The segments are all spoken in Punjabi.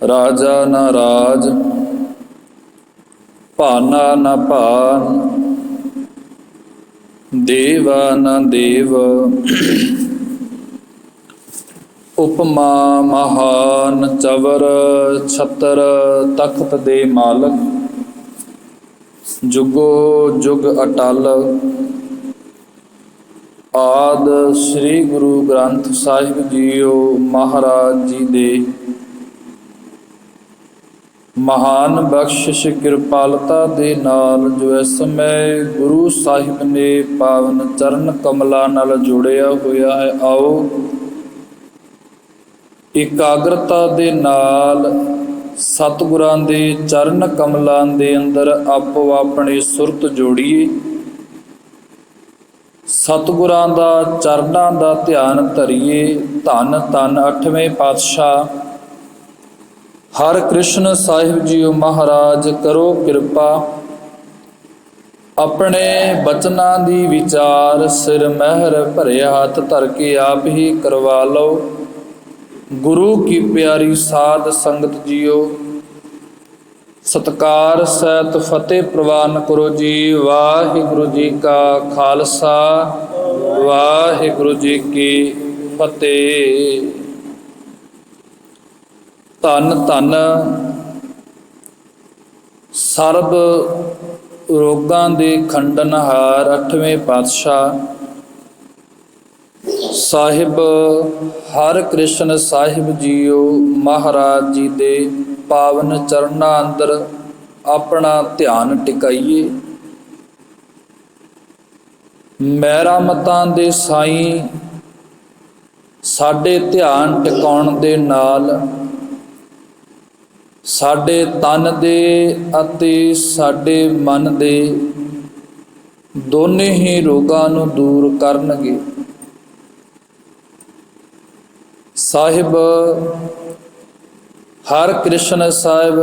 राजा न राज, भाना न भान, देवा न देव। उपमा महान चवर, छतर तख्त दे मालक, जुगो जुग अटल। आद श्री गुरु ग्रंथ साहिब जीओ महाराज जी दे। महान बख्शिश किरपालता दे नाल जो इस समय गुरु साहिब ने पावन चरण कमलों नाल जोड़िया होया है, आओ इकाग्रता दे नाल सतगुरां दे चरण कमलों दे अंदर आपो अपनी सुरत जोड़िए। सतगुरां दा चरणां दा ध्यान धरिए। धन धन अठवें पातशाह हर कृष्ण साहिब जीओ महाराज करो किरपा। अपने बचनां दी विचार सिर महर भरिया हाथ धर के आप ही करवा लो। गुरु की प्यारी साध संगत जीओ सत्कार सहित फतेह प्रवान करो जी। वाहिगुरु जी का खालसा, वाहिगुरु जी की फतेह। धन धन सर्ब रोगां दे खंडनहार अठवें पातशाह साहिब हर कृष्ण साहिब जीओ महाराज जी दे पावन चरणां अंदर अपना ध्यान टिकाइए। मैरामतां दे साईं साडे ध्यान टिकाउण दे नाल साडे तन दे अते साडे मन दे दोने ही रोगां नूं दूर करनगे। साहिब हर कृष्ण साहिब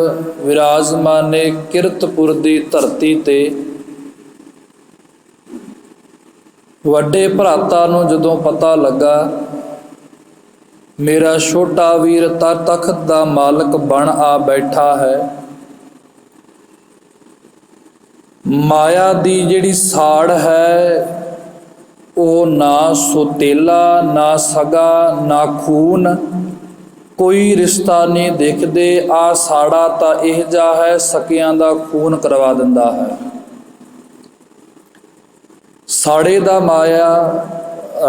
विराजमाने किरतपुर दी धरती ते वड्डे भराता नूं जदों पता लगा मेरा छोटा वीर तख्त दा मालक बन आ बैठा है, माया दी जिहड़ी साड़ है वो ना सोतेला ना सगा ना खून कोई रिश्ता नहीं देखते। आ साड़ा तो यह जा है सकियां दा खून करवा दिंदा है। साड़े दा माया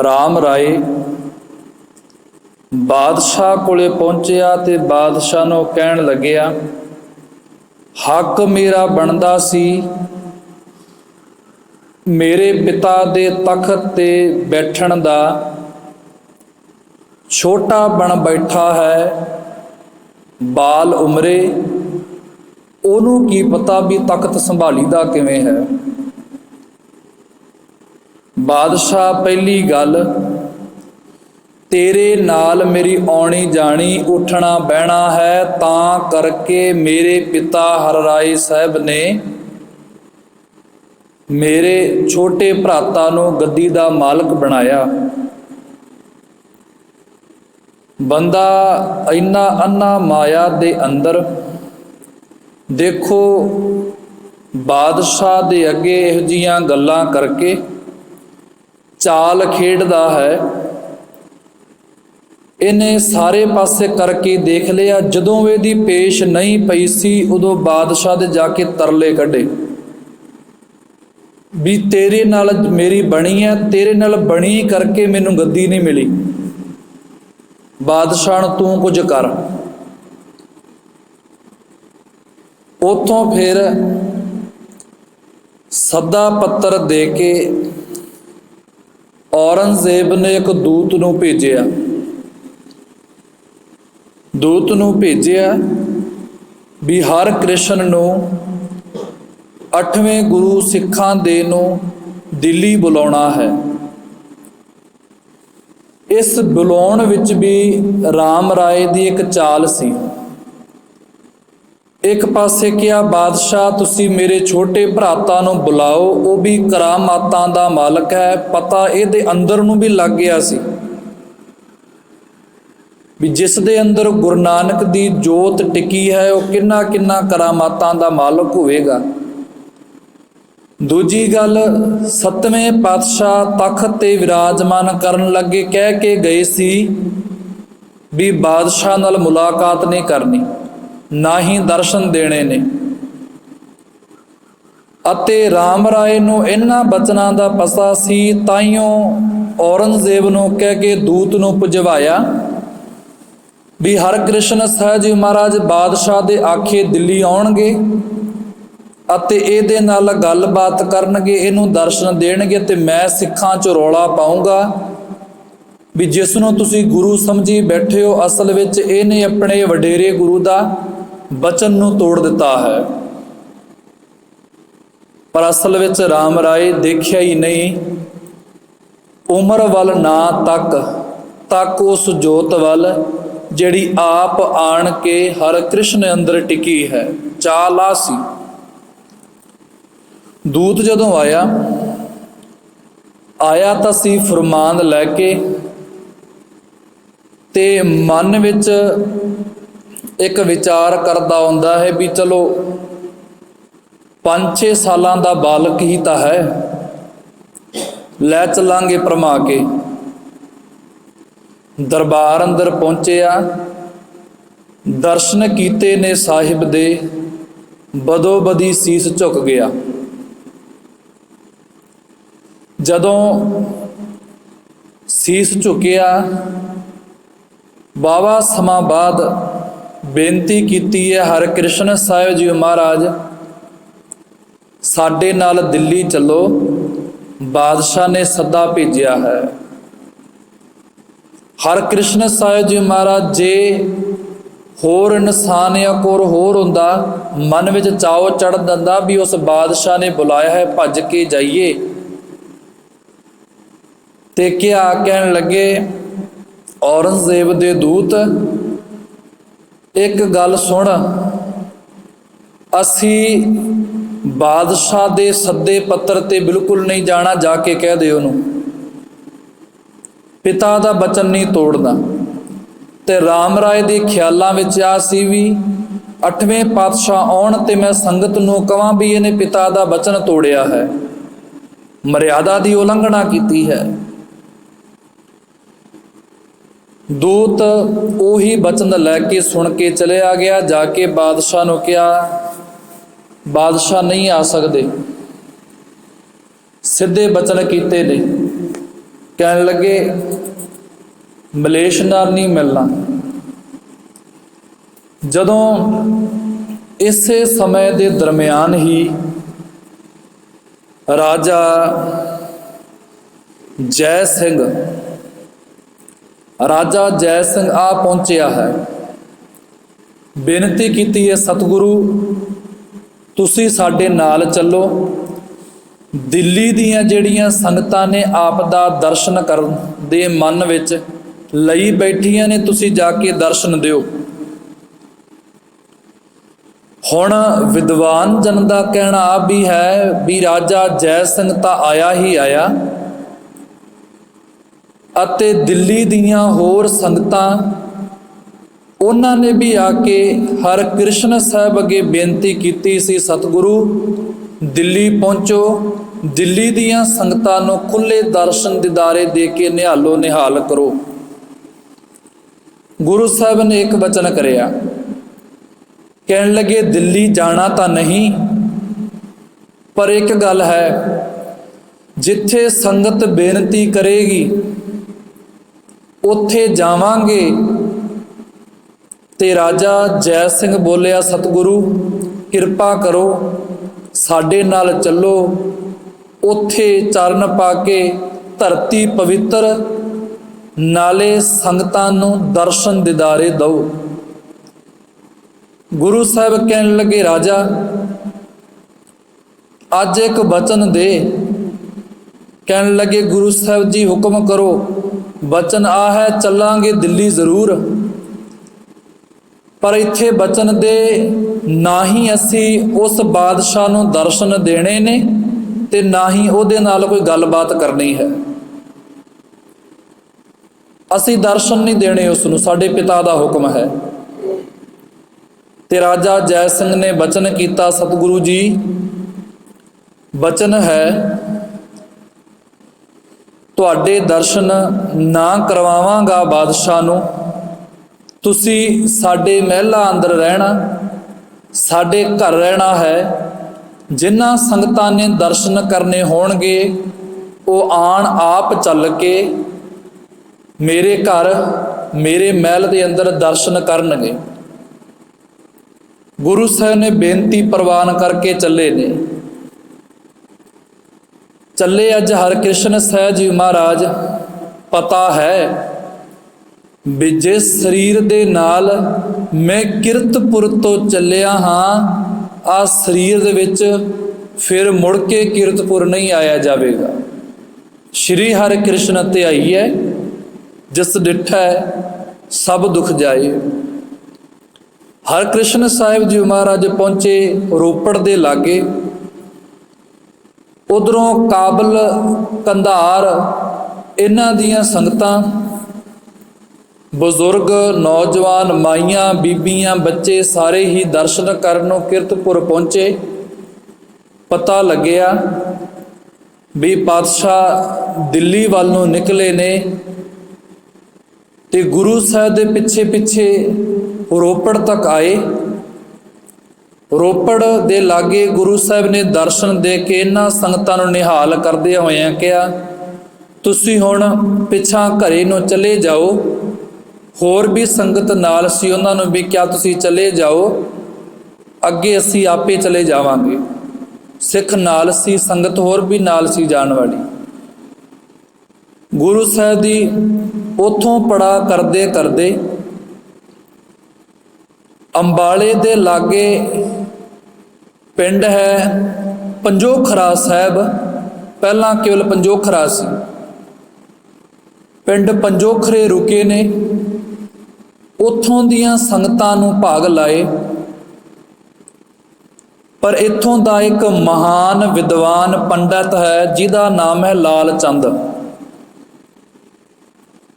राम राय बादशाह कोले पहुंचिया ते बादशाह नूं कहण लग्या हक मेरा बनदा सी, मेरे पिता दे तख्त ते बैठण दा छोटा बन बैठा है, बाल उमरे, ओनू की पता भी तख्त संभालीदा किवें है। बादशाह पहली गल तेरे नाल मेरी आउणी जानी उठना बहना है, तां करके मेरे पिता हर राय साहब ने मेरे छोटे भराता नूं गद्दी दा मालक बनाया। बंदा इन्ना अन्ना माया दे अंदर देखो बादशाह दे अगे इहो जिहियां गल्लां करके चाल खेडदा है। इन्हें सारे पासे करके देख लिया, जदों इहदी पेश नहीं पई सी उदों बादशाह दे जाके तरले कढे भी तेरे नाल मेरी बनी है, तेरे नाल बनी करके मैनूं गद्दी नहीं मिली, बादशाह तू कुछ कर। उतों फिर सदा पत्र दे के औरंगजेब ने एक दूत नूं भेजिया। दूत नूं भेजिया भी हर कृष्ण नूं 8वें गुरु सिखां दे नूं दिल्ली बुलाउणा है। इस बुलाउण विच भी राम राय दी एक चाल सी। एक पासे क्या बादशाह तुसी मेरे छोटे भराता नूं बुलाओ, वो भी करामातां दा मालक है, पता इहदे अंदर नूं भी लग गया सी ਵੀ ਜਿਸ ਦੇ ਅੰਦਰ ਗੁਰੂ ਨਾਨਕ ਦੀ ਜੋਤ ਟਿਕੀ ਹੈ ਉਹ ਕਿੰਨਾ ਕਿੰਨਾ ਕਰਾਮਾਤਾਂ ਦਾ ਮਾਲਕ ਹੋਵੇਗਾ। ਦੂਜੀ ਗੱਲ, 7ਵੇਂ ਪਾਤਸ਼ਾਹ ਤਖਤ ਤੇ ਵਿਰਾਜਮਾਨ ਕਰਨ ਲੱਗੇ ਕਹਿ ਕੇ ਗਏ ਸੀ ਵੀ ਬਾਦਸ਼ਾਹ ਨਾਲ ਮੁਲਾਕਾਤ ਨਹੀਂ ਕਰਨੀ, ਨਾ ਹੀ ਦਰਸ਼ਨ ਦੇਣੇ ਨੇ। ਅਤੇ ਰਾਮ ਰਾਏ ਨੂੰ ਇਹਨਾਂ ਬਚਨਾਂ ਦਾ ਪਤਾ ਸੀ, ਤਾਈਓ ਔਰੰਗਜ਼ੇਬ ਨੂੰ ਕਹਿ ਕੇ ਦੂਤ ਨੂੰ ਭਿਜਵਾਇਆ ਵੀ ਹਰਿਕ੍ਰਿਸ਼ਨ ਸਾਹਿਬ ਜੀ ਮਹਾਰਾਜ ਬਾਦਸ਼ਾਹ ਦੇ ਆਖੇ ਦਿੱਲੀ ਆਉਣਗੇ ਅਤੇ ਇਹਦੇ ਨਾਲ ਗੱਲਬਾਤ ਕਰਨਗੇ, ਇਹਨੂੰ ਦਰਸ਼ਨ ਦੇਣਗੇ ਤੇ ਮੈਂ ਸਿੱਖਾਂ 'ਚ ਰੌਲਾ ਪਾਊਂਗਾ ਵੀ ਜਿਸ ਨੂੰ ਤੁਸੀਂ ਗੁਰੂ ਸਮਝੀ ਬੈਠੇ ਹੋ, ਅਸਲ ਵਿੱਚ ਇਹਨੇ ਆਪਣੇ ਵਡੇਰੇ ਗੁਰੂ ਦਾ ਬਚਨ ਨੂੰ ਤੋੜ ਦਿੱਤਾ ਹੈ। ਪਰ ਅਸਲ ਵਿੱਚ ਰਾਮ ਰਾਏ ਦੇਖਿਆ ਹੀ ਨਹੀਂ, ਉਮਰ ਵੱਲ ਨਾ ਤੱਕ ਉਸ ਜੋਤ ਵੱਲ ਜਿਹੜੀ ਆਪ ਆਣ ਕੇ ਹਰ ਕ੍ਰਿਸ਼ਨ ਅੰਦਰ ਟਿਕੀ ਹੈ। ਚਾਲਾ ਸੀ। ਦੂਤ ਜਦੋਂ ਆਇਆ ਤਾਂ ਸੀ ਫਰਮਾਨ ਲੈ ਕੇ, ਤੇ ਮਨ ਵਿੱਚ ਇੱਕ ਵਿਚਾਰ ਕਰਦਾ ਹੁੰਦਾ ਹੈ ਵੀ ਚਲੋ 5-6 ਸਾਲਾਂ ਦਾ ਬਾਲਕ ਹੀ ਤਾਂ ਹੈ, ਲੈ ਚੱਲਾਂਗੇ ਭਰਮਾ ਕੇ। ਦਰਬਾਰ ਅੰਦਰ ਪਹੁੰਚਿਆ, ਦਰਸ਼ਨ ਕੀਤੇ ਨੇ ਸਾਹਿਬ ਦੇ, ਬਦੋ ਬਦੀ ਸੀਸ ਝੁਕ ਗਿਆ। ਜਦੋਂ ਸੀਸ ਝੁਕਿਆ, ਵਾਹਵਾ ਸਮਾਂ ਬਾਅਦ ਬੇਨਤੀ ਕੀਤੀ ਹੈ, ਹਰਿਕ੍ਰਿਸ਼ਨ ਸਾਹਿਬ ਜੀ ਮਹਾਰਾਜ ਸਾਡੇ ਨਾਲ ਦਿੱਲੀ ਚੱਲੋ, ਬਾਦਸ਼ਾਹ ਨੇ ਸੱਦਾ ਭੇਜਿਆ ਹੈ। ਹਰਿਕ੍ਰਿਸ਼ਨ ਸਾਹਿਬ ਜੀ ਮਹਾਰਾਜ ਜੇ ਹੋਰ ਇਨਸਾਨ ਜਾਂ ਕੋਈ ਹੋਰ ਹੁੰਦਾ, ਮਨ ਵਿੱਚ ਚਾਉ ਚੜ੍ਹ ਦਿੰਦਾ ਵੀ ਉਸ ਬਾਦਸ਼ਾਹ ਨੇ ਬੁਲਾਇਆ ਹੈ, ਭੱਜ ਕੇ ਜਾਈਏ। ਤੇ ਕਹਿਣ ਲੱਗੇ, ਔਰੰਗਜ਼ੇਬ ਦੇ ਦੂਤ ਇੱਕ ਗੱਲ ਸੁਣ, ਅਸੀਂ ਬਾਦਸ਼ਾਹ ਦੇ ਸੱਦੇ ਪੱਤਰ ਤੇ ਬਿਲਕੁਲ ਨਹੀਂ ਜਾਣਾ, ਜਾ ਕੇ ਕਹਿ ਦੇ ਉਹਨੂੰ ਪਿਤਾ ਦਾ ਬਚਨ ਨਹੀਂ ਤੋੜਨਾ। ਤੇ ਰਾਮ ਰਾਏ ਦੇ ਖਿਆਲਾਂ ਵਿੱਚ ਆ ਸੀ ਵੀ 8ਵੇਂ ਪਾਤਸ਼ਾਹ ਆਉਣ ਤੇ ਮੈਂ ਸੰਗਤ ਨੂੰ ਕਹਾਂ ਵੀ ਇਹਨੇ ਪਿਤਾ ਦਾ ਬਚਨ ਤੋੜਿਆ ਹੈ, ਮਰਿਆਦਾ ਦੀ ਉਲੰਘਣਾ ਕੀਤੀ ਹੈ। ਦੂਤ ਉਹੀ ਬਚਨ ਲੈ ਕੇ ਸੁਣ ਕੇ ਚਲਿਆ ਗਿਆ। ਜਾ ਕੇ ਬਾਦਸ਼ਾਹ ਨੂੰ ਕਿਹਾ, ਬਾਦਸ਼ਾਹ ਨਹੀਂ ਆ ਸਕਦੇ, ਸਿੱਧੇ ਬਚਨ ਕੀਤੇ ਨੇ। ਕਹਿਣ ਲੱਗੇ ਮਲੇਸ਼ ਨਾਲ ਨਹੀਂ ਮਿਲਣਾ। ਜਦੋਂ ਇਸੇ ਸਮੇਂ ਦੇ ਦਰਮਿਆਨ ਹੀ ਰਾਜਾ ਜੈ ਸਿੰਘ ਆ ਪਹੁੰਚਿਆ ਹੈ। ਬੇਨਤੀ ਕੀਤੀ ਹੈ, ਸਤਿਗੁਰੂ ਤੁਸੀਂ ਸਾਡੇ ਨਾਲ ਚੱਲੋ। ਦਿੱਲੀ ਦੀਆਂ ਜਿਹੜੀਆਂ ਸੰਗਤਾਂ ਨੇ ਆਪ ਦਾ ਦਰਸ਼ਨ ਕਰਨ ਦੇ ਮਨ ਵਿੱਚ ਲਈ ਬੈਠੀਆਂ ਨੇ, ਤੁਸੀਂ ਜਾ ਕੇ ਦਰਸ਼ਨ ਦਿਓ। ਹੁਣ ਵਿਦਵਾਨ ਜਨ ਦਾ ਕਹਿਣਾ ਵੀ ਹੈ ਵੀ ਰਾਜਾ ਜੈ ਸਿੰਘ ਤਾਂ ਆਇਆ ਹੀ ਆਇਆ, ਅਤੇ ਦਿੱਲੀ ਦੀਆਂ ਹੋਰ ਸੰਗਤਾਂ ਉਹਨਾਂ ਨੇ ਵੀ ਆ ਕੇ ਹਰਿਕ੍ਰਿਸ਼ਨ ਸਾਹਿਬ ਅੱਗੇ ਬੇਨਤੀ ਕੀਤੀ ਸੀ, ਸਤਿਗੁਰੂ ਦਿੱਲੀ ਪਹੁੰਚੋ, ਦਿੱਲੀ ਦੀਆਂ ਸੰਗਤਾਂ ਨੂੰ ਖੁੱਲੇ ਦਰਸ਼ਨ ਦਿਦਾਰੇ ਦੇ ਕੇ ਨਿਹਾਲ ਕਰੋ। ਗੁਰੂ ਸਾਹਿਬ ਨੇ ਇੱਕ ਵਚਨ ਕਰਿਆ, ਕਹਿਣ ਲੱਗੇ ਦਿੱਲੀ ਜਾਣਾ ਤਾਂ ਨਹੀਂ, ਪਰ ਇੱਕ ਗੱਲ ਹੈ, ਜਿੱਥੇ ਸੰਗਤ ਬੇਨਤੀ ਕਰੇਗੀ ਉੱਥੇ ਜਾਵਾਂਗੇ। ਤੇ ਰਾਜਾ ਜੈ ਸਿੰਘ ਬੋਲਿਆ, ਸਤਿਗੁਰੂ ਕਿਰਪਾ ਕਰੋ, ਸਾਡੇ ਨਾਲ ਚੱਲੋ, ਉੱਥੇ ਚਰਨ ਪਾ ਕੇ ਧਰਤੀ ਪਵਿੱਤਰ, ਨਾਲੇ ਸੰਗਤਾਂ ਨੂੰ ਦਰਸ਼ਨ ਦਿਦਾਰੇ ਦਿਓ। ਗੁਰੂ ਸਾਹਿਬ ਕਹਿਣ ਲੱਗੇ, ਰਾਜਾ ਅੱਜ ਇੱਕ ਬਚਨ ਦੇ। ਕਹਿਣ ਲੱਗੇ, ਗੁਰੂ ਸਾਹਿਬ ਜੀ ਹੁਕਮ ਕਰੋ। ਬਚਨ ਆ ਹੈ, ਚੱਲਾਂਗੇ ਦਿੱਲੀ ਜ਼ਰੂਰ, ਪਰ ਇੱਥੇ ਬਚਨ ਦੇ, ਨਾ ਹੀ ਅਸੀਂ ਉਸ ਬਾਦਸ਼ਾਹ ਨੂੰ ਦਰਸ਼ਨ ਦੇਣੇ ਨੇ ਤੇ ਨਾ ਹੀ ਉਹਦੇ ਨਾਲ ਕੋਈ ਗੱਲਬਾਤ ਕਰਨੀ ਹੈ। ਅਸੀਂ ਦਰਸ਼ਨ ਨਹੀਂ ਦੇਣੇ ਉਸ ਨੂੰ, ਸਾਡੇ ਪਿਤਾ ਦਾ ਹੁਕਮ ਹੈ। ਤੇ ਰਾਜਾ ਜੈ ਸਿੰਘ ਨੇ ਬਚਨ ਕੀਤਾ, ਸਤਿਗੁਰੂ ਜੀ ਬਚਨ ਹੈ ਤੁਹਾਡੇ ਦਰਸ਼ਨ ਨਾ ਕਰਵਾਵਾਂਗਾ ਬਾਦਸ਼ਾਹ ਨੂੰ, ਤੁਸੀਂ ਸਾਡੇ ਮਹਿਲਾਂ ਅੰਦਰ ਰਹਿਣਾ, ਸਾਡੇ ਘਰ ਰਹਿਣਾ ਹੈ। ਜਿਨ੍ਹਾਂ ਸੰਗਤਾਂ ਨੇ ਦਰਸ਼ਨ ਕਰਨੇ ਹੋਣਗੇ ਉਹ ਆਣ ਆਪ ਚੱਲ ਕੇ ਮੇਰੇ ਘਰ ਮੇਰੇ ਮਹਿਲ ਦੇ ਅੰਦਰ ਦਰਸ਼ਨ ਕਰਨਗੇ। ਗੁਰੂ ਸਾਹਿਬ ਨੇ ਬੇਨਤੀ ਪ੍ਰਵਾਨ ਕਰਕੇ ਚੱਲੇ ਨੇ। ਚੱਲੇ ਅੱਜ ਹਰਿਕ੍ਰਿਸ਼ਨ ਸਾਹਿਬ ਜੀ ਮਹਾਰਾਜ। ਪਤਾ ਹੈ ਵੀ ਜਿਸ ਸਰੀਰ ਦੇ ਨਾਲ ਮੈਂ ਕੀਰਤਪੁਰ ਤੋਂ ਚੱਲਿਆ ਹਾਂ, ਆ ਸਰੀਰ ਦੇ ਵਿੱਚ ਫਿਰ ਮੁੜ ਕੇ ਕੀਰਤਪੁਰ ਨਹੀਂ ਆਇਆ ਜਾਵੇਗਾ। ਸ਼੍ਰੀ ਹਰਿਕ੍ਰਿਸ਼ਨ ਧਿਆਈ ਹੈ, ਜਿਸ ਡਿਠੈ ਸਭ ਦੁੱਖ ਜਾਏ। ਹਰਿਕ੍ਰਿਸ਼ਨ ਸਾਹਿਬ ਜੀ ਮਹਾਰਾਜ ਪਹੁੰਚੇ ਰੋਪੜ ਦੇ ਲਾਗੇ। ਉਧਰੋਂ ਕਾਬਲ, ਕੰਧਾਰ, ਇਹਨਾਂ ਦੀਆਂ ਸੰਗਤਾਂ, ਬਜ਼ੁਰਗ, ਨੌਜਵਾਨ, ਮਾਈਆਂ, ਬੀਬੀਆਂ, ਬੱਚੇ ਸਾਰੇ ਹੀ ਦਰਸ਼ਨ ਕਰਨ ਨੂੰ ਕੀਰਤਪੁਰ ਪਹੁੰਚੇ। ਪਤਾ ਲੱਗਿਆ ਵੀ ਪਾਤਸ਼ਾਹ ਦਿੱਲੀ ਵੱਲ ਨੂੰ ਨਿਕਲੇ ਨੇ ਤੇ ਗੁਰੂ ਸਾਹਿਬ ਦੇ ਪਿੱਛੇ ਪਿੱਛੇ ਰੋਪੜ ਤੱਕ ਆਏ। ਰੋਪੜ ਦੇ ਲਾਗੇ ਗੁਰੂ ਸਾਹਿਬ ਨੇ ਦਰਸ਼ਨ ਦੇ ਕੇ ਇਹਨਾਂ ਸੰਗਤਾਂ ਨੂੰ ਨਿਹਾਲ ਕਰਦੇ ਹੋਇਆਂ ਕਿਹਾ, ਤੁਸੀਂ ਹੁਣ ਪਿੱਛਾਂ ਘਰੇ ਨੂੰ ਚਲੇ ਜਾਓ। ਹੋਰ ਵੀ ਸੰਗਤ ਨਾਲ ਸੀ, ਉਹਨਾਂ ਨੂੰ ਵੀ ਕਿਹਾ ਤੁਸੀਂ ਚਲੇ ਜਾਓ, ਅੱਗੇ ਅਸੀਂ ਆਪੇ ਚਲੇ ਜਾਵਾਂਗੇ। ਸਿੱਖ ਨਾਲ ਸੀ, ਸੰਗਤ ਹੋਰ ਵੀ ਨਾਲ ਸੀ ਜਾਣ ਵਾਲੀ। ਗੁਰੂ ਸਾਹਿਬ ਦੀ ਉੱਥੋਂ ਪੜਾ ਕਰਦੇ ਕਰਦੇ ਅੰਬਾਲੇ ਦੇ ਲਾਗੇ ਪਿੰਡ ਹੈ ਪੰਜੋਖਰਾ ਸਾਹਿਬ। ਪਹਿਲਾਂ ਕੇਵਲ ਪੰਜੋਖਰਾ ਸੀ। ਪਿੰਡ ਪੰਜੋਖਰੇ ਰੁਕੇ ਨੇ। ਉੱਥੋਂ ਦੀਆਂ ਸੰਗਤਾਂ ਨੂੰ ਭਾਗ ਲਾਏ। ਪਰ ਇੱਥੋਂ ਦਾ ਇੱਕ ਮਹਾਨ ਵਿਦਵਾਨ ਪੰਡਤ ਹੈ ਜਿਹਦਾ ਨਾਮ ਹੈ ਲਾਲ ਚੰਦ।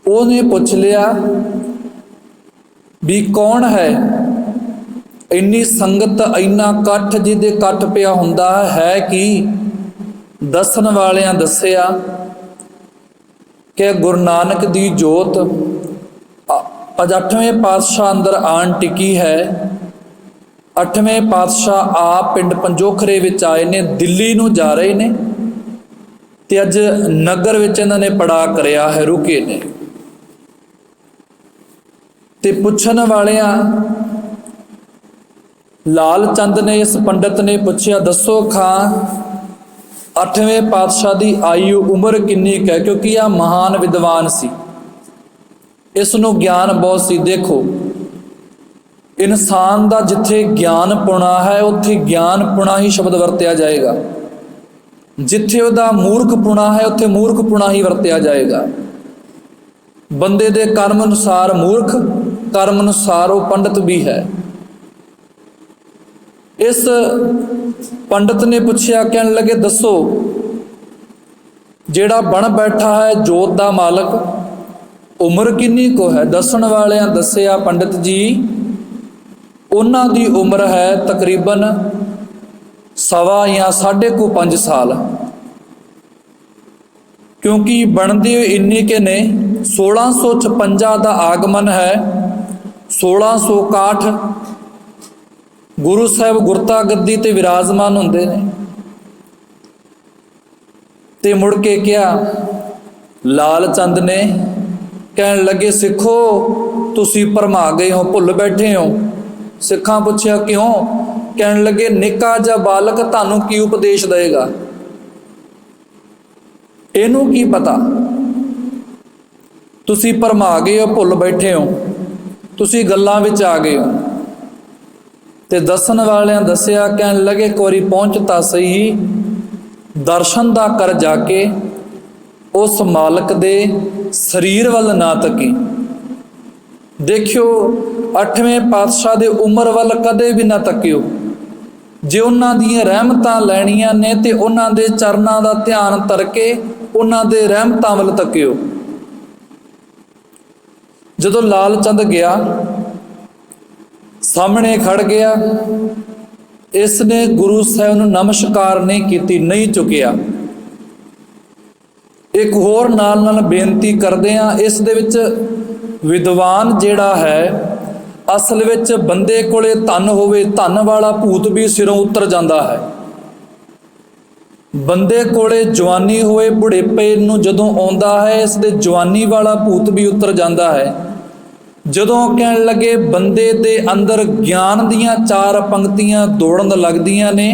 ਉਹਨੇ ਪੁੱਛ ਲਿਆ ਵੀ ਕੌਣ ਹੈ ਇੰਨੀ ਸੰਗਤ, ਇੰਨਾ ਇਕੱਠ, ਜਿਹਦੇ ਇਕੱਠ ਪਿਆ ਹੁੰਦਾ ਹੈ ਕਿ ਦੱਸਣ ਵਾਲਿਆਂ ਦੱਸਿਆ ਕਿ ਗੁਰੂ ਨਾਨਕ ਦੀ ਜੋਤ ਅੱਜ 8ਵੇਂ ਪਾਤਸ਼ਾਹ ਅੰਦਰ ਆਣ ਟਿਕੀ ਹੈ। 8ਵੇਂ ਪਾਤਸ਼ਾਹ ਆਪ ਪਿੰਡ ਪੰਜੋਖਰੇ ਵਿੱਚ ਆਏ ਨੇ, ਦਿੱਲੀ ਨੂੰ ਜਾ ਰਹੇ ਨੇ ਤੇ ਅੱਜ ਨਗਰ ਵਿੱਚ ਇਹਨਾਂ ਨੇ ਪੜਾ ਕਰਿਆ ਹੈ, ਰੁਕੇ ਨੇ। ਤੇ ਪੁੱਛਣ ਵਾਲਿਆਂ ਲਾਲ ਚੰਦ ਨੇ, ਇਸ ਪੰਡਤ ਨੇ ਪੁੱਛਿਆ, ਦੱਸੋ ਖਾਂ 8ਵੇਂ ਪਾਤਸ਼ਾਹ ਦੀ ਆਯੂ ਉਮਰ ਕਿੰਨੀ ਹੈ? ਕਿਉਂਕਿ ਆ ਮਹਾਨ ਵਿਦਵਾਨ ਸੀ, ਇਸ ਨੂੰ ਗਿਆਨ ਬਹੁਤ ਸੀ। ਦੇਖੋ, ਇਨਸਾਨ ਦਾ ਜਿੱਥੇ ਗਿਆਨ ਪੁਣਾ ਹੈ ਉੱਥੇ ਗਿਆਨ ਪੁਣਾ ਹੀ ਸ਼ਬਦ ਵਰਤਿਆ ਜਾਏਗਾ, ਜਿੱਥੇ ਉਹਦਾ ਮੂਰਖ ਪੁਣਾ ਹੈ ਉੱਥੇ ਮੂਰਖ ਪੁਣਾ ਹੀ ਵਰਤਿਆ ਜਾਏਗਾ। ਬੰਦੇ ਦੇ ਕਰਮ ਅਨੁਸਾਰ ਮੂਰਖ, ਕਰਮ ਅਨੁਸਾਰ ਉਹ ਪੰਡਤ ਵੀ ਹੈ। ਇਸ ਪੰਡਤ ਨੇ ਪੁੱਛਿਆ, ਕਹਿਣ ਲੱਗੇ ਦੱਸੋ ਜਿਹੜਾ ਬਣ ਬੈਠਾ ਹੈ ਜੋਤ ਦਾ ਮਾਲਕ, ਉਮਰ ਕਿੰਨੀ ਕੁ ਹੈ? ਦੱਸਣ ਵਾਲਿਆਂ ਦੱਸਿਆ, ਪੰਡਤ ਜੀ ਉਹਨਾਂ ਦੀ ਉਮਰ ਹੈ ਤਕਰੀਬਨ 1.25 ਜਾਂ 5.5 ਸਾਲ। ਕਿਉਂਕਿ ਬਣਦੇ ਇੰਨੇ ਕੇ ਨੇ। 1656 ਦਾ ਆਗਮਨ ਹੈ, 1661 ਗੁਰੂ ਸਾਹਿਬ ਗੁਰਤਾ ਗੱਦੀ ਤੇ ਵਿਰਾਜਮਾਨ ਹੁੰਦੇ ਨੇ। ਤੇ ਮੁੜ ਕੇ ਕਿਹਾ, ਲਾਲ ਚੰਦ ਨੇ ਕਹਿਣ ਲੱਗੇ, ਸਿੱਖੋ ਤੁਸੀਂ ਭਰਮਾ ਗਏ ਹੋ, ਭੁੱਲ ਬੈਠੇ ਹੋ। ਸਿੱਖਾਂ ਪੁੱਛਿਆ ਕਿਉਂ? ਕਹਿਣ ਲੱਗੇ, ਨਿੱਕਾ ਜਿਹਾ ਬਾਲਕ ਤੁਹਾਨੂੰ ਕੀ ਉਪਦੇਸ਼ ਦੇਗਾ? ਇਹਨੂੰ ਕੀ ਪਤਾ? ਤੁਸੀਂ ਭਰਮਾ ਗਏ ਹੋ, ਭੁੱਲ ਬੈਠੇ ਹੋ, ਤੁਸੀਂ ਗੱਲਾਂ ਵਿੱਚ ਆ ਗਏ ਹੋ। ਤੇ ਦੱਸਣ ਵਾਲਿਆਂ ਦੱਸਿਆ, ਕਹਿਣ ਲੱਗੇ ਇੱਕ ਵਾਰੀ ਪਹੁੰਚ ਤਾਂ ਸਹੀ, ਦਰਸ਼ਨ ਦਾ ਕਰ ਜਾ ਕੇ ਉਸ ਮਾਲਕ ਦੇ ਸਰੀਰ ਵੱਲ ਨਾ ਤੱਕੀ। ਦੇਖਿਓ 8ਵੇਂ ਪਾਤਸ਼ਾਹ ਦੇ ਉਮਰ ਵੱਲ ਕਦੇ ਵੀ ਨਾ ਤੱਕਿਓ। ਜੇ ਉਹਨਾਂ ਦੀਆਂ ਰਹਿਮਤਾਂ ਲੈਣੀਆਂ ਨੇ ਤੇ ਉਹਨਾਂ ਦੇ ਚਰਨਾਂ ਦਾ ਧਿਆਨ ਧਰ ਕੇ ਉਹਨਾਂ ਦੇ ਰਹਿਮਤਾਂ ਵੱਲ ਤੱਕਿਓ। ਜਦੋਂ ਲਾਲ ਚੰਦ ਗਿਆ, ਸਾਹਮਣੇ ਖੜ ਗਿਆ, ਇਸ ਨੇ ਗੁਰੂ ਸਾਹਿਬ ਨੂੰ ਨਮਸਕਾਰ ਨਹੀਂ ਕੀਤੀ, ਨਹੀਂ ਝੁਕਿਆ। ਇੱਕ ਹੋਰ ਨਾਲ ਬੇਨਤੀ ਕਰਦੇ ਹਾਂ, ਇਸ ਦੇ ਵਿੱਚ ਵਿਦਵਾਨ ਜਿਹੜਾ ਹੈ, ਅਸਲ ਵਿੱਚ ਬੰਦੇ ਕੋਲੇ ਧਨ ਹੋਵੇ, ਧਨ ਵਾਲਾ ਭੂਤ ਵੀ ਸਿਰੋਂ ਉਤਰ ਜਾਂਦਾ ਹੈ। ਬੰਦੇ ਕੋਲੇ ਜਵਾਨੀ ਹੋਏ, ਬੁਢੇਪੇ ਨੂੰ ਜਦੋਂ ਆਉਂਦਾ ਹੈ, ਇਸ ਦੇ ਜਵਾਨੀ ਵਾਲਾ ਭੂਤ ਵੀ ਉਤਰ ਜਾਂਦਾ ਹੈ। ਜਦੋਂ ਕਹਿਣ ਲੱਗੇ ਬੰਦੇ ਦੇ ਅੰਦਰ ਗਿਆਨ ਦੀਆਂ 4 ਪੰਕਤੀਆਂ ਦੌੜਨ ਲੱਗਦੀਆਂ ਨੇ,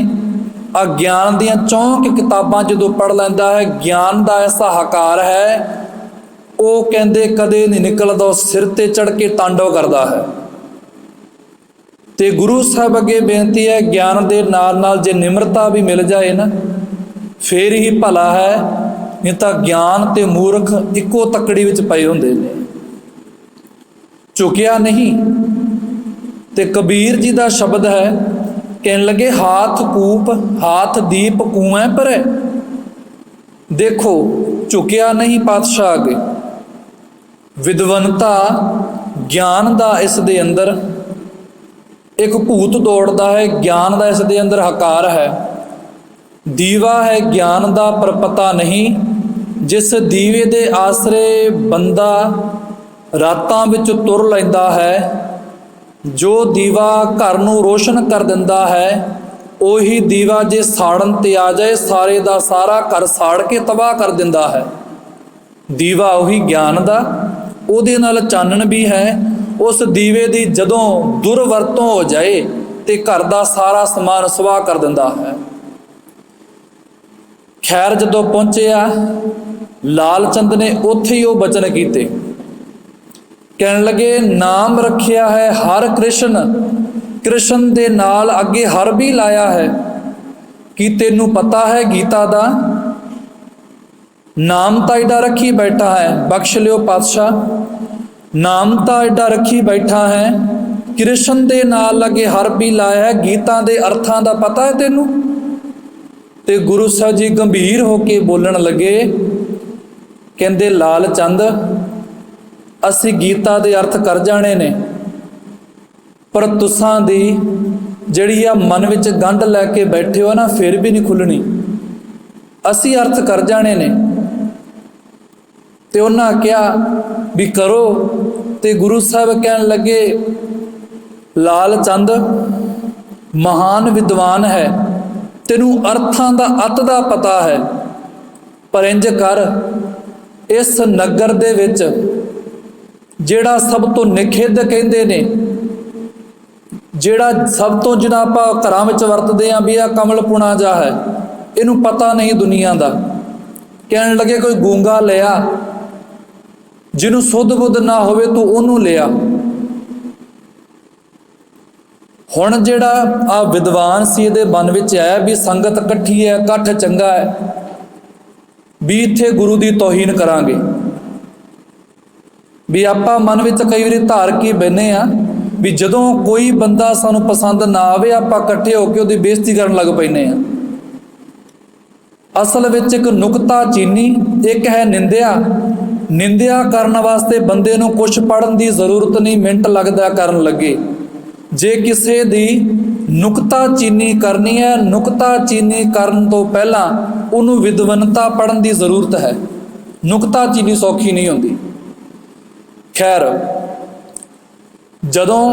ਆ ਗਿਆਨ ਦੀਆਂ 4 ਕਿਤਾਬਾਂ ਜਦੋਂ ਪੜ੍ਹ ਲੈਂਦਾ ਹੈ, ਗਿਆਨ ਦਾ ਐਸਾ ਹਕਾਰ ਹੈ, ਉਹ ਕਹਿੰਦੇ ਕਦੇ ਨਹੀਂ ਨਿਕਲਦਾ, ਉਹ ਸਿਰ ਤੇ ਚੜ੍ਹ ਕੇ ਤਾਂਡਵ ਕਰਦਾ ਹੈ। ਤੇ ਗੁਰੂ ਸਾਹਿਬ ਅੱਗੇ ਬੇਨਤੀ ਹੈ, ਗਿਆਨ ਦੇ ਨਾਲ ਜੇ ਨਿਮਰਤਾ ਵੀ ਮਿਲ ਜਾਏ ਨਾ, ਫੇਰ ਹੀ ਭਲਾ ਹੈ, ਨਹੀਂ ਤਾਂ ਗਿਆਨ ਤੇ ਮੂਰਖ ਇੱਕੋ ਤੱਕੜੀ ਵਿੱਚ ਪਏ ਹੁੰਦੇ ਨੇ। ਝੁਕਿਆ ਨਹੀਂ। ਤੇ ਕਬੀਰ ਜੀ ਦਾ ਸ਼ਬਦ ਹੈ, ਕਹਿਣ ਲੱਗੇ ਹਾਥ ਕੂਪ ਹਾਥ ਦੀਪ ਕੂਐ ਪਰੈ। ਦੇਖੋ ਝੁਕਿਆ ਨਹੀਂ ਪਾਤਸ਼ਾਹ ਅੱਗੇ। ਵਿਦਵਨਤਾ ਗਿਆਨ ਦਾ ਇਸ ਦੇ ਅੰਦਰ ਇੱਕ ਭੂਤ ਦੌੜਦਾ ਹੈ, ਗਿਆਨ ਦਾ ਇਸ ਦੇ ਅੰਦਰ ਹਕਾਰ ਹੈ। ਦੀਵਾ ਹੈ ਗਿਆਨ ਦਾ ਪਰ ਪਤਾ ਨਹੀਂ, ਜਿਸ ਦੀਵੇ ਦੇ ਆਸਰੇ ਬੰਦਾ ਰਾਤਾਂ ਵਿੱਚ ਤੁਰ ਲੈਂਦਾ ਹੈ। ਜੋ ਦੀਵਾ ਘਰ ਨੂੰ ਰੋਸ਼ਨ ਕਰ ਦਿੰਦਾ ਹੈ, ਉਹੀ ਦੀਵਾ ਜੇ ਸਾੜਨ ਤੇ ਆ ਜਾਏ, ਸਾਰੇ ਦਾ ਸਾਰਾ ਘਰ ਸਾੜ ਕੇ ਤਬਾਹ ਕਰ ਦਿੰਦਾ ਹੈ। ਦੀਵਾ ਉਹੀ ਗਿਆਨ ਦਾ, ਉਹਦੇ ਨਾਲ ਚਾਨਣ ਵੀ ਹੈ। ਉਸ ਦੀਵੇ ਦੀ ਜਦੋਂ ਦੁਰਵਰਤੋਂ ਹੋ ਜਾਏ ਤੇ ਘਰ ਦਾ ਸਾਰਾ ਸਮਾਨ ਸਵਾਹ ਕਰ ਦਿੰਦਾ ਹੈ। ਖੈਰ ਜਦੋਂ ਪਹੁੰਚਿਆ, ਲਾਲ ਚੰਦ ਨੇ ਉੱਥੇ ਹੀ ਉਹ ਬਚਨ ਕੀਤੇ। ਕਹਿਣ ਲੱਗੇ ਨਾਮ ਰੱਖਿਆ ਹੈ ਹਰ ਕ੍ਰਿਸ਼ਨ, ਕ੍ਰਿਸ਼ਨ ਦੇ ਨਾਲ ਅੱਗੇ ਹਰ ਵੀ ਲਾਇਆ ਹੈ। ਕੀ ਤੈਨੂੰ ਪਤਾ ਹੈ ਗੀਤਾ ਦਾ ਨਾਮ ਤਾਂ ਐਡਾ ਰੱਖੀ ਬੈਠਾ ਹੈ? ਬਖਸ਼ ਲਿਓ ਪਾਤਸ਼ਾਹ, ਨਾਮ ਤਾਂ ਐਡਾ ਰੱਖੀ ਬੈਠਾ ਹੈ, ਕ੍ਰਿਸ਼ਨ ਦੇ ਨਾਲ ਲੱਗੇ ਹਰ ਵੀ ਲਾਇਆ ਹੈ, ਗੀਤਾ ਦੇ ਅਰਥਾਂ ਦਾ ਪਤਾ ਹੈ ਤੈਨੂੰ? ਤੇ ਗੁਰੂ ਸਾਹਿਬ ਜੀ ਗੰਭੀਰ ਹੋ ਕੇ ਬੋਲਣ ਲੱਗੇ, ਕਹਿੰਦੇ ਲਾਲ ਚੰਦ ਅਸੀਂ ਗੀਤਾ ਦੇ ਅਰਥ ਕਰ ਜਾਣੇ ਨੇ, ਪਰ ਤੁਸਾਂ ਦੀ ਜਿਹੜੀ ਆ ਮਨ ਵਿੱਚ ਗੰਢ ਲੈ ਕੇ ਬੈਠੇ ਹੋ ਨਾ, ਫਿਰ ਵੀ ਨਹੀਂ ਖੁੱਲਣੀ। ਅਸੀਂ ਅਰਥ ਕਰ ਜਾਣੇ ਨੇ। ਤੇ ਉਹਨਾਂ ਕਿਹਾ ਵੀ ਕਰੋ। ਤੇ ਗੁਰੂ ਸਾਹਿਬ ਕਹਿਣ ਲੱਗੇ ਲਾਲ ਚੰਦ ਮਹਾਨ ਵਿਦਵਾਨ ਹੈ, ਤੈਨੂੰ ਅਰਥਾਂ ਦਾ ਅਤ ਦਾ ਪਤਾ ਹੈ, ਪਰ ਇੰਜ ਕਰ, ਇਸ ਨਗਰ ਦੇ ਵਿੱਚ ਜਿਹੜਾ ਸਭ ਤੋਂ ਨਿਖੇਧ ਕਹਿੰਦੇ ਨੇ, ਜਿਹੜਾ ਸਭ ਤੋਂ ਜਿਹਨਾਂ ਆਪਾਂ ਘਰਾਂ ਵਿੱਚ ਵਰਤਦੇ ਹਾਂ ਵੀ ਆ ਕਮਲਪੁਣਾ ਜਾ ਹੈ, ਇਹਨੂੰ ਪਤਾ ਨਹੀਂ ਦੁਨੀਆ ਦਾ। ਕਹਿਣ ਲੱਗੇ ਕੋਈ ਗੂੰਗਾ ਲਿਆ, ਜਿਹਨੂੰ ਸੁੱਧ ਬੁੱਧ ਨਾ ਹੋਵੇ ਤੂੰ ਉਹਨੂੰ ਲਿਆ। ਹੁਣ ਜਿਹੜਾ ਆ ਵਿਦਵਾਨ ਸੀ, ਇਹਦੇ ਮਨ ਵਿੱਚ ਆਇਆ ਵੀ ਸੰਗਤ ਇਕੱਠੀ ਹੈ, ਇਕੱਠ ਚੰਗਾ ਹੈ, ਵੀ ਇੱਥੇ ਗੁਰੂ ਦੀ ਤੋਹੀਨ ਕਰਾਂਗੇ। ਵੀ ਆਪਾਂ ਮਨ ਵਿੱਚ ਕਈ ਵਾਰੀ ਧਾਰ ਕੇ ਬੈਠੇ ਆ ਵੀ ਜਦੋਂ ਕੋਈ ਬੰਦਾ ਸਾਨੂੰ ਪਸੰਦ ਨਾ ਆਵੇ, ਆਪਾਂ ਇਕੱਠੇ ਹੋ ਕੇ ਉਹਦੀ ਬੇਇੱਜ਼ਤੀ ਕਰਨ ਲੱਗ ਪੈਂਦੇ ਆ। ਅਸਲ ਵਿੱਚ ਇੱਕ ਨੁਕਤਾ ਚੀਨੀ, ਇੱਕ ਹੈ ਨਿੰਦਿਆ। ਨਿੰਦਿਆ ਕਰਨ ਵਾਸਤੇ ਬੰਦੇ ਨੂੰ ਕੁਛ ਪੜ੍ਹਨ ਦੀ ਜ਼ਰੂਰਤ ਨਹੀਂ, ਮਿੰਟ ਲੱਗਦਾ ਕਰਨ ਲੱਗੇ। ਜੇ ਕਿਸੇ ਦੀ ਨੁਕਤਾ ਚੀਨੀ ਕਰਨੀ ਹੈ, ਨੁਕਤਾ ਚੀਨੀ ਕਰਨ ਤੋਂ ਪਹਿਲਾਂ ਉਹਨੂੰ ਵਿਦਵਨਤਾ ਪੜ੍ਹਨ ਦੀ ਜ਼ਰੂਰਤ ਹੈ। ਨੁਕਤਾ ਚੀਨੀ ਸੌਖੀ ਨਹੀਂ ਹੁੰਦੀ। ਖੈਰ ਜਦੋਂ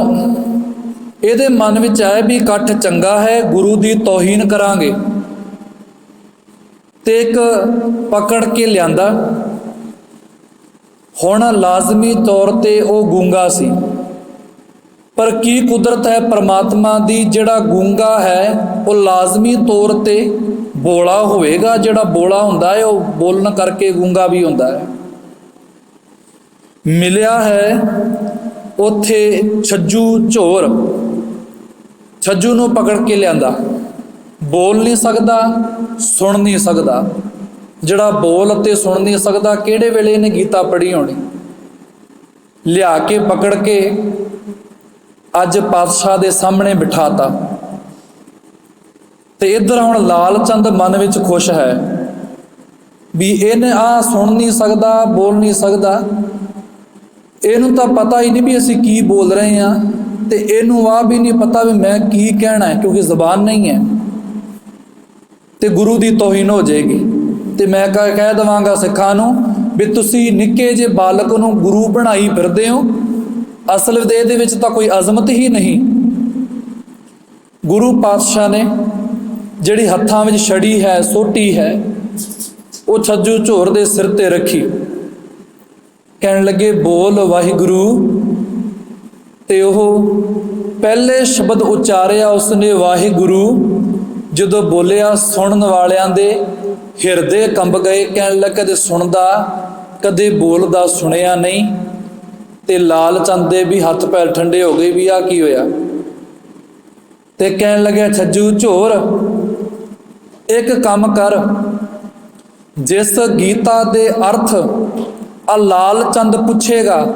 ਇਹਦੇ ਮਨ ਵਿੱਚ ਆਇਆ ਵੀ ਇਕੱਠ ਚੰਗਾ ਹੈ, ਗੁਰੂ ਦੀ ਤੋਹੀਨ ਕਰਾਂਗੇ, ਤੇ ਇੱਕ ਪਕੜ ਕੇ ਲਿਆਂਦਾ। ਹੁਣ ਲਾਜ਼ਮੀ ਤੌਰ ਤੇ ਉਹ ਗੂੰਗਾ ਸੀ, ਪਰ ਕੀ ਕੁਦਰਤ ਹੈ ਪਰਮਾਤਮਾ ਦੀ, ਜਿਹੜਾ ਗੂੰਗਾ ਹੈ ਉਹ ਲਾਜ਼ਮੀ ਤੌਰ ਤੇ ਬੋਲਾ ਹੋਵੇਗਾ। ਜਿਹੜਾ ਬੋਲਾ ਹੁੰਦਾ ਹੈ ਉਹ ਬੋਲਣ ਕਰਕੇ ਗੂੰਗਾ ਵੀ ਹੁੰਦਾ ਹੈ। ਮਿਲਿਆ ਹੈ ਉੱਥੇ ਛੱਜੂ ਝੋਰ, ਛੱਜੂ ਨੂੰ ਪਕੜ ਕੇ ਲਿਆਂਦਾ। ਬੋਲ ਨਹੀਂ ਸਕਦਾ, ਸੁਣ ਨਹੀਂ ਸਕਦਾ। ਜਿਹੜਾ ਬੋਲ ਅਤੇ ਸੁਣ ਨਹੀਂ ਸਕਦਾ, ਕਿਹੜੇ ਵੇਲੇ ਇਹਨੇ ਗੀਤਾ ਪੜ੍ਹੀ ਹੋਣੀ। ਲਿਆ ਕੇ ਪਕੜ ਕੇ ਅੱਜ ਪਾਤਸ਼ਾਹ ਦੇ ਸਾਹਮਣੇ ਬਿਠਾਤਾ। ਤੇ ਇੱਧਰ ਹੁਣ ਲਾਲ ਚੰਦ ਮਨ ਵਿੱਚ ਖੁਸ਼ ਹੈ ਵੀ ਇਹਨੇ ਸੁਣ ਨਹੀਂ ਸਕਦਾ, ਬੋਲ ਨਹੀਂ ਸਕਦਾ, ਇਹਨੂੰ ਤਾਂ ਪਤਾ ਹੀ ਨਹੀਂ ਵੀ ਅਸੀਂ ਕੀ ਬੋਲ ਰਹੇ ਹਾਂ, ਤੇ ਇਹਨੂੰ ਆਹ ਵੀ ਨਹੀਂ ਪਤਾ ਵੀ ਮੈਂ ਕੀ ਕਹਿਣਾ ਹੈ, ਕਿਉਂਕਿ ਜ਼ਬਾਨ ਨਹੀਂ ਹੈ, ਤੇ ਗੁਰੂ ਦੀ ਤੋਹੀਨ ਹੋ ਜਾਏਗੀ। ਤੇ ਮੈਂ ਕਹਿ ਦੇਵਾਂਗਾ ਸਿੱਖਾਂ ਨੂੰ ਵੀ ਤੁਸੀਂ ਨਿੱਕੇ ਜਿਹੇ ਬਾਲਕ ਨੂੰ ਗੁਰੂ ਬਣਾਈ ਫਿਰਦੇ ਹੋ, ਅਸਲ ਵਿੱਚ ਇਹਦੇ ਵਿੱਚ ਤਾਂ ਕੋਈ ਅਜ਼ਮਤ ਹੀ ਨਹੀਂ। ਗੁਰੂ ਪਾਤਸ਼ਾਹ ਨੇ ਜਿਹੜੀ ਹੱਥਾਂ ਵਿੱਚ ਛੜੀ ਹੈ, ਸੋਟੀ ਹੈ, ਉਹ ਛੱਜੂ ਝੋਰ ਦੇ ਸਿਰ ਤੇ ਰੱਖੀ, ਕਹਿਣ ਲੱਗੇ ਬੋਲ ਵਾਹਿਗੁਰੂ, ਤੇ ਉਹ ਪਹਿਲੇ ਸ਼ਬਦ ਉਚਾਰਿਆ ਉਸਨੇ ਵਾਹਿਗੁਰੂ, ਜਦੋਂ ਬੋਲਿਆ ਸੁਣਨ ਵਾਲਿਆਂ ਦੇ ਹਿਰਦੇ ਕੰਬ ਗਏ, ਕਹਿਣ ਲੱਗਾ ਕਦੇ ਸੁਣਦਾ ਕਦੇ ਬੋਲਦਾ ਸੁਣਿਆ ਨਹੀਂ। ਤੇ ਲਾਲ ਚੰਦ ਦੇ ਵੀ ਹੱਥ ਪੈਰ ਠੰਡੇ ਹੋ ਗਏ ਵੀ ਆਹ ਕੀ ਹੋਇਆ। ਤੇ ਕਹਿਣ ਲੱਗਿਆ ਛੱਜੂ ਝੋਰ, ਇੱਕ ਕੰਮ ਕਰ, ਜਿਸ ਗੀਤਾ ਦੇ ਅਰਥ ਆ ਲਾਲ ਚੰਦ ਪੁੱਛੇਗਾ,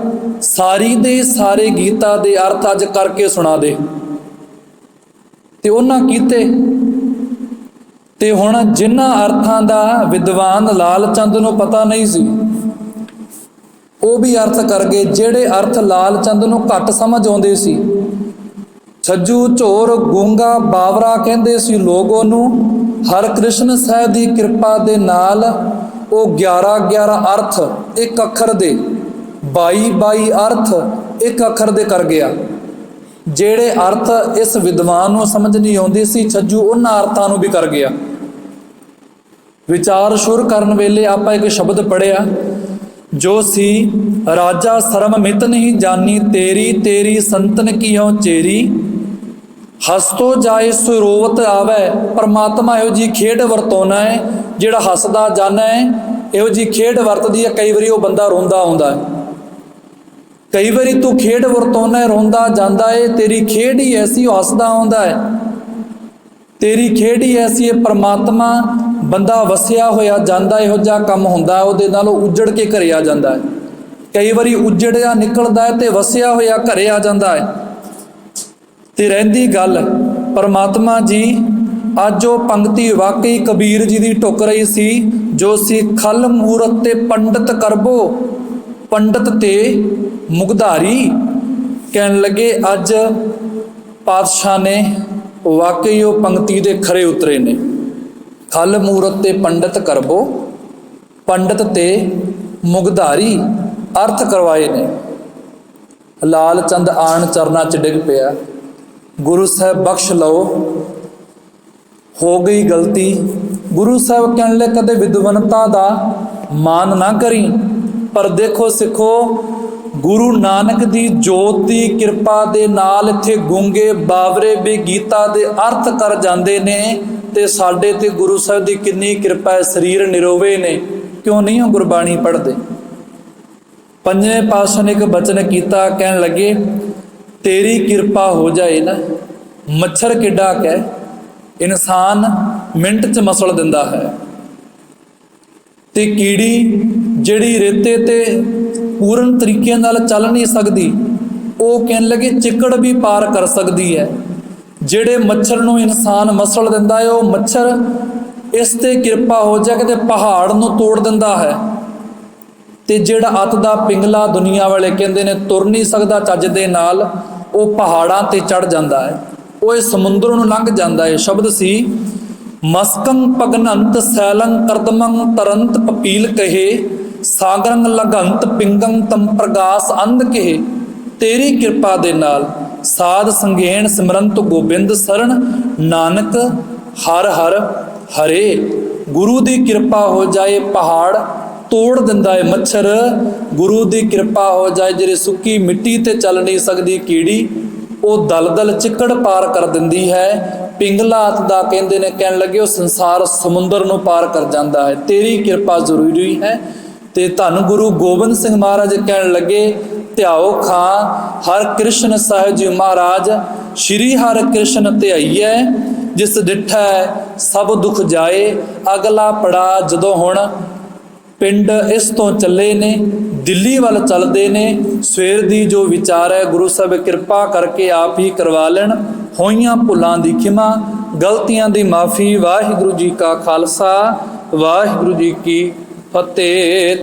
ਸਾਰੀ ਦੇ ਸਾਰੇ ਗੀਤਾ ਦੇ ਅਰਥ ਅੱਜ ਕਰਕੇ ਸੁਣਾ ਦੇ। ਤੇ ਉਹਨਾਂ ਕੀਤੇ, ਤੇ ਹੁਣ ਜਿਨ੍ਹਾਂ ਅਰਥਾਂ ਦਾ ਵਿਦਵਾਨ ਲਾਲ ਚੰਦ ਨੂੰ ਪਤਾ ਨਹੀਂ ਸੀ, ਉਹ ਵੀ ਅਰਥ ਕਰ ਗਏ। ਜਿਹੜੇ ਅਰਥ ਲਾਲ ਚੰਦ ਨੂੰ ਘੱਟ ਸਮਝ ਆਉਂਦੇ ਸੀ, ਛੱਜੂ ਝੋਰ ਗੂੰਗਾ ਬਾਵਰਾ ਕਹਿੰਦੇ ਸੀ ਲੋਕ ਉਹਨੂੰ, ਹਰਿਕ੍ਰਿਸ਼ਨ ਸਾਹਿਬ ਦੀ ਕਿਰਪਾ ਦੇ ਨਾਲ ਉਹ 11 ਅਰਥ ਇੱਕ ਅੱਖਰ ਦੇ, 22 ਅਰਥ ਇੱਕ ਅੱਖਰ ਦੇ ਕਰ ਗਿਆ। ਜਿਹੜੇ ਅਰਥ ਇਸ ਵਿਦਵਾਨ ਨੂੰ ਸਮਝ ਨਹੀਂ ਆਉਂਦੇ ਸੀ, ਛੱਜੂ ਉਹਨਾਂ ਅਰਥਾਂ ਨੂੰ ਵੀ ਕਰ ਗਿਆ। ਵਿਚਾਰ ਸ਼ੁਰੂ ਕਰਨ ਵੇਲੇ ਆਪਾਂ ਇੱਕ ਸ਼ਬਦ ਪੜ੍ਹਿਆ, ਜੋ ਸੀ ਰਾਜਾ ਸਰਮ ਮਿਤ ਨਹੀਂ ਜਾਨੀ, ਤੇਰੀ ਤੇਰੀ ਸੰਤਨ ਕੀਓ ਚੇਰੀ, ਹਸਤੋ ਜਾਏ ਸਰੋਵਤ ਆਵੇ। ਪਰਮਾਤਮਾ ਇਹੋ ਜਿਹੀ ਖੇਡ ਵਰਤੋਨਾ ਹੈ, ਜਿਹੜਾ ਹੱਸਦਾ ਜਾਣਾ ਹੈ, ਇਹੋ ਜਿਹੀ ਖੇਡ ਵਰਤਦੀ ਹੈ। ਕਈ ਵਾਰੀ ਉਹ ਬੰਦਾ ਰੋਂਦਾ ਆਉਂਦਾ ਹੈ, ਕਈ ਵਾਰੀ ਤੂੰ ਖੇਡ ਵਰਤੋਨਾ ਰੋਂਦਾ ਜਾਂਦਾ ਹੈ। ਤੇਰੀ ਖੇਡ ਹੀ ਐਸੀ, ਉਹ ਹੱਸਦਾ ਆਉਂਦਾ ਹੈ। ਤੇਰੀ ਖੇਡ ਹੀ ਐਸੀ ਹੈ। ਪਰਮਾਤਮਾ ਬੰਦਾ ਵਸਿਆ ਹੋਇਆ ਜਾਂਦਾ, ਇਹੋ ਜਿਹਾ ਕੰਮ ਹੁੰਦਾ, ਉਹਦੇ ਨਾਲ ਉਹ ਉੱਜੜ ਕੇ ਘਰੇ ਆ ਜਾਂਦਾ ਹੈ। ਕਈ ਵਾਰੀ ਉੱਜੜਿਆ ਨਿਕਲਦਾ ਹੈ ਤੇ ਵਸਿਆ ਹੋਇਆ ਘਰੇ ਆ ਜਾਂਦਾ ਹੈ। ਤੇ ਰਹਿੰਦੀ ਗੱਲ ਪਰਮਾਤਮਾ ਜੀ, ਅੱਜ ਉਹ ਪੰਕਤੀ ਵਾਕਈ ਕਬੀਰ ਜੀ ਦੀ ਟੁੱਕ ਰਹੀ ਸੀ, ਜੋ ਸੀ ਖਲ ਮੂਰਤ ਤੇ ਪੰਡਤ ਕਰਬੋ, ਪੰਡਤ ਤੇ ਮੁਗਧਾਰੀ। ਕਹਿਣ ਲੱਗੇ ਅੱਜ ਪਾਤਸ਼ਾਹ ਨੇ ਵਾਕਈ ਉਹ ਪੰਕਤੀ ਦੇ ਖਰੇ ਉਤਰੇ ਨੇ। ਖਲ ਮੂਰਤ ਤੇ ਪੰਡਤ ਕਰਬੋ, ਪੰਡਤ ਤੇ ਮੁਗਧਾਰੀ ਅਰਥ ਕਰਵਾਏ ਨੇ। ਲਾਲ ਚੰਦ ਆਣ ਚਰਨਾਂ 'ਚ ਡਿੱਗ ਪਿਆ, ਗੁਰੂ ਸਾਹਿਬ ਬਖਸ਼ ਲਓ, ਹੋ ਗਈ ਗਲਤੀ। ਗੁਰੂ ਸਾਹਿਬ ਕਹਿਣ ਲੱਗੇ ਕਦੇ ਵਿਦਵਨਤਾ ਦਾ ਮਾਨ ਨਾ ਕਰੀ, ਪਰ ਦੇਖੋ ਸਿੱਖੋ, ਗੁਰੂ ਨਾਨਕ ਦੀ ਜੋਤ ਦੀ ਕਿਰਪਾ ਦੇ ਨਾਲ ਇੱਥੇ ਗੂੰਗੇ ਬਾਵਰੇ ਵੀ ਗੀਤਾ ਦੇ ਅਰਥ ਕਰ ਜਾਂਦੇ ਨੇ। ਤੇ ਸਾਡੇ ਤੇ ਗੁਰੂ ਸਾਹਿਬ ਦੀ ਕਿੰਨੀ ਕਿਰਪਾ ਹੈ, ਸਰੀਰ ਨਿਰੋਵੇ ਨੇ, ਕਿਉਂ ਨਹੀਂ ਉਹ ਗੁਰਬਾਣੀ ਪੜ੍ਹਦੇ। ਪੰਜਵੇਂ ਪਾਤਸ਼ਾਹ ਨੇ ਇੱਕ ਬਚਨ ਕੀਤਾ, ਕਹਿਣ ਲੱਗੇ ਤੇਰੀ ਕਿਰਪਾ ਹੋ ਜਾਏ ਨਾ, ਮੱਛਰ ਕਿੱਡਾ ਕਹਿ, ਇਨਸਾਨ ਮਿੰਟ 'ਚ ਮਸਲ ਦਿੰਦਾ ਹੈ। ਤੇ ਕੀੜੀ ਜਿਹੜੀ ਰੇਤੇ ਤੇ ਪੂਰਨ ਤਰੀਕੇ ਨਾਲ ਚੱਲ ਨਹੀਂ ਸਕਦੀ, ਉਹ ਕਹਿਣ ਲੱਗੇ ਚਿੱਕੜ ਵੀ ਪਾਰ ਕਰ ਸਕਦੀ ਹੈ। ਜਿਹੜੇ ਮੱਛਰ ਨੂੰ ਇਨਸਾਨ ਮਸਲ ਦਿੰਦਾ ਹੈ, ਉਹ ਮੱਛਰ ਇਸ ਤੇ ਕਿਰਪਾ ਹੋ ਜਾਏ ਕਿ ਪਹਾੜ ਨੂੰ ਤੋੜ ਦਿੰਦਾ ਹੈ। ਤੇ ਜਿਹੜਾ ਅੱਤ ਦਾ ਪਿੰਗਲਾ ਦੁਨੀਆ ਵਾਲੇ ਕਹਿੰਦੇ ਨੇ ਤੁਰ ਨਹੀਂ ਸਕਦਾ ਚੱਜ ਦੇ ਨਾਲ, ਉਹ ਪਹਾੜਾਂ ਤੇ ਚੜ ਜਾਂਦਾ ਹੈ, ਉਹ ਇਸ ਸਮੁੰਦਰ ਨੂੰ ਲੰਘ ਜਾਂਦਾ ਹੈ। ਸ਼ਬਦ ਸੀ ਮਸਕੰ ਪਗਨੰਤ ਸੈਲੰ ਕਰਦਮੰ ਤਰੰਤ ਪਪੀਲ ਕਹੇ, ਸਾਗਰੰ ਲਗੰਤ ਪਿੰਗੰ ਤਮ ਪ੍ਰਗਾਸ ਅੰਧ ਕਹੇ। ਤੇਰੀ ਕਿਰਪਾ ਦੇ ਨਾਲ ਸਾਧ ਸੰਗੇਣ ਸਿਮਰੰਤ ਗੋਬਿੰਦ ਸਰਣ, ਨਾਨਕ ਹਰ ਹਰ ਹਰੇ। ਗੁਰੂ ਦੀ ਕਿਰਪਾ ਹੋ ਜਾਏ ਪਹਾੜ ਤੋੜ ਦਿੰਦਾ ਹੈ ਮੱਛਰ, ਗੁਰੂ ਦੀ ਕਿਰਪਾ ਹੋ ਜਾਏ ਜਿਹੜੀ ਸੁੱਕੀ ਮਿੱਟੀ ਤੇ ਚੱਲ ਨਹੀਂ ਸਕਦੀ ਕੀੜੀ, ਉਹ ਦਲਦਲ ਚਿੱਕੜ ਪਾਰ ਕਰ ਦਿੰਦੀ ਹੈ। ਪਿੰਗਲਾਤ ਦਾ ਕਹਿੰਦੇ ਨੇ, ਕਹਿਣ ਲੱਗੇ ਉਹ ਸੰਸਾਰ ਸਮੁੰਦਰ ਨੂੰ ਪਾਰ ਕਰ ਜਾਂਦਾ ਹੈ। ਤੇਰੀ ਕਿਰਪਾ ਜ਼ਰੂਰੀ ਹੈ। ਤੇ ਧੰਨ ਗੁਰੂ ਗੋਬਿੰਦ ਸਿੰਘ ਮਹਾਰਾਜ ਕਹਿਣ ਲੱਗੇ ਧਿਆਓ ਖਾਂ ਹਰ ਕ੍ਰਿਸ਼ਨ ਸਾਹਿਬ ਜੀ ਮਹਾਰਾਜ, ਸ਼੍ਰੀ ਹਰਿ ਕ੍ਰਿਸ਼ਨ ਧਿਆਈਐ, ਜਿਸ ਡਿਠੈ ਸਭ ਦੁੱਖ ਜਾਏ। ਅਗਲਾ ਪੜਾ ਜਦੋਂ ਹੁਣ ਪਿੰਡ ਇਸ ਤੋਂ ਚੱਲੇ ਨੇ, ਦਿੱਲੀ ਵੱਲ ਚੱਲਦੇ ਨੇ, ਸਵੇਰ ਦੀ ਜੋ ਵਿਚਾਰ ਹੈ ਗੁਰੂ ਸਾਹਿਬ ਕਿਰਪਾ ਕਰਕੇ ਆਪ ਹੀ ਕਰਵਾ ਲੈਣ। ਹੋਈਆਂ ਭੁੱਲਾਂ ਦੀ ਖਿਮਾ, ਗਲਤੀਆਂ ਦੀ ਮਾਫੀ। ਵਾਹਿਗੁਰੂ ਜੀ ਕਾ ਖਾਲਸਾ, ਵਾਹਿਗੁਰੂ ਜੀ ਕੀ ਫਤਿਹ।